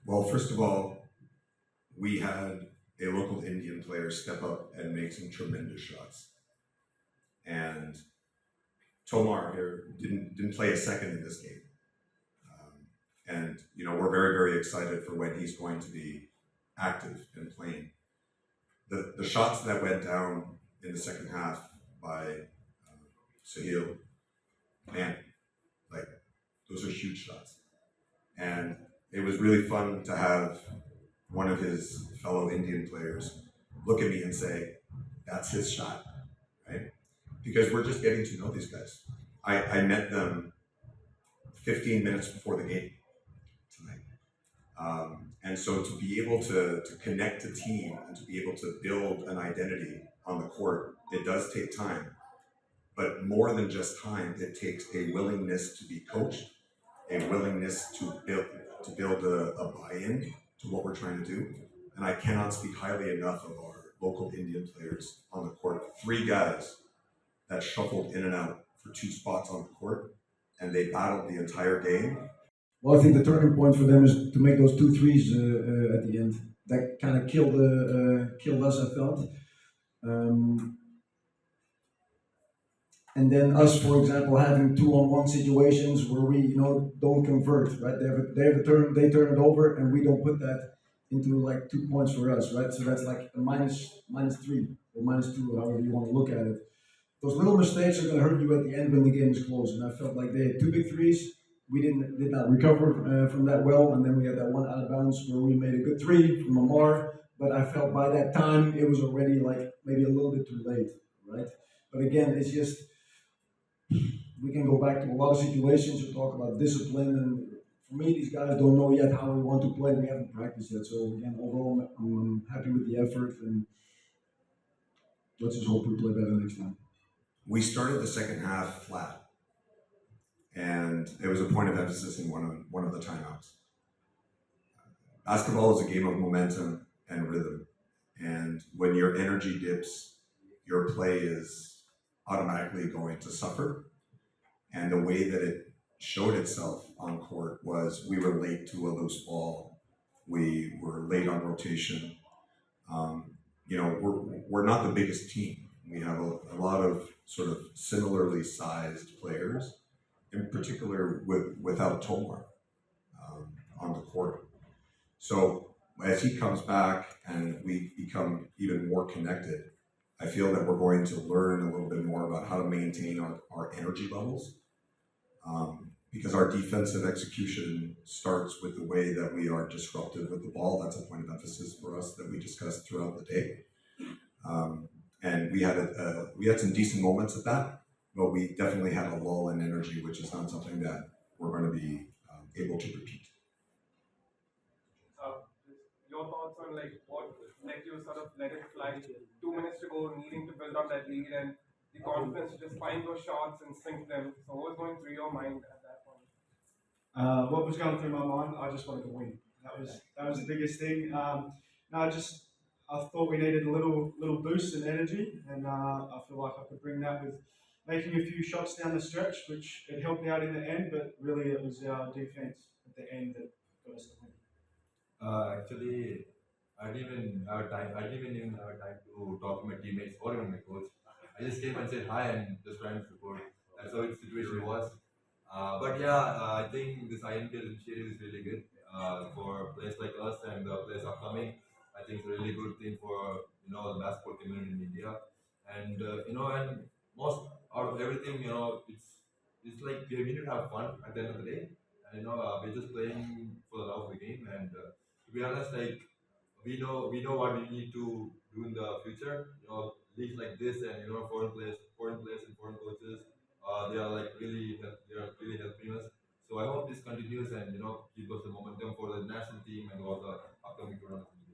Well, first of all, we had a local Indian player step up and make some tremendous shots. And Tomar here didn't play a second in this game. And we're very, very excited for when he's going to be active and playing. The shots that went down in the second half by Sahil, man, like those are huge shots. And it was really fun to have one of his fellow Indian players look at me and say, that's his shot, right? Because we're just getting to know these guys. I met them 15 minutes before the game tonight. And so to be able to connect a team and to be able to build an identity on the court, it does take time. But more than just time, it takes a willingness to be coached, a willingness to build a buy-in to what we're trying to do. And I cannot speak highly enough of our local Indian players on the court. 3 guys that shuffled in and out for 2 spots on the court, and they battled the entire game. Well, I think the turning point for them is to make those 2 threes at the end. That kind of killed us, I felt. And then us, for example, having 2-on-1 situations where we, don't convert, right? They turn it over, and we don't put that into like 2 points for us, right? So that's like a minus 3 or minus 2, however you want to look at it. Those little mistakes are going to hurt you at the end when the game is close. And I felt like they had 2 big threes. We did not recover from that well, and then we had that one out of bounds where we made a good 3 from Amar. But I felt by that time it was already like maybe a little bit too late, right? But again, it's just we can go back to a lot of situations and talk about discipline. And for me, these guys don't know yet how we want to play. We haven't practiced yet. So again, overall, I'm happy with the effort, and let's just hope we play better next time. We started the second half flat, and it was a point of emphasis in one of the timeouts. Basketball is a game of momentum and rhythm, and when your energy dips, your play is automatically going to suffer. And the way that it showed itself on court was we were late to a loose ball, we were late on rotation. We're not the biggest team. We have a lot of sort of similarly sized players, in particular without Tomar on the court. So as he comes back and we become even more connected, I feel that we're going to learn a little bit more about how to maintain our energy levels, because our defensive execution starts with the way that we are disruptive with the ball. That's a point of emphasis for us that we discussed throughout the day. And we had some decent moments at that, but we definitely had a lull in energy, which is not something that we're going to be able to repeat. Your thoughts on what let you sort of let it fly 2 minutes to go, needing to build up that lead and the confidence to just find those shots and sink them. So what was going through your mind at that point? What was going through my mind? I just wanted to win. That was the biggest thing. I thought we needed a little boost in energy, and I feel like I could bring that with making a few shots down the stretch, which it helped me out in the end. But really, it was our defense at the end that got us to win. Actually, I didn't even have time. I didn't even have time to talk to my teammates or even my coach. I just came and said hi and just trying to support. That's how the situation was. I think this InBL initiative is really good for players like us and the players upcoming. I think it's a really good thing for the basketball community in India. And and most out of everything, it's like we need to have fun at the end of the day. And we're just playing for the love of the game. And to be honest, like we know what we need to do in the future. Leagues like this and foreign players and foreign coaches, they are like really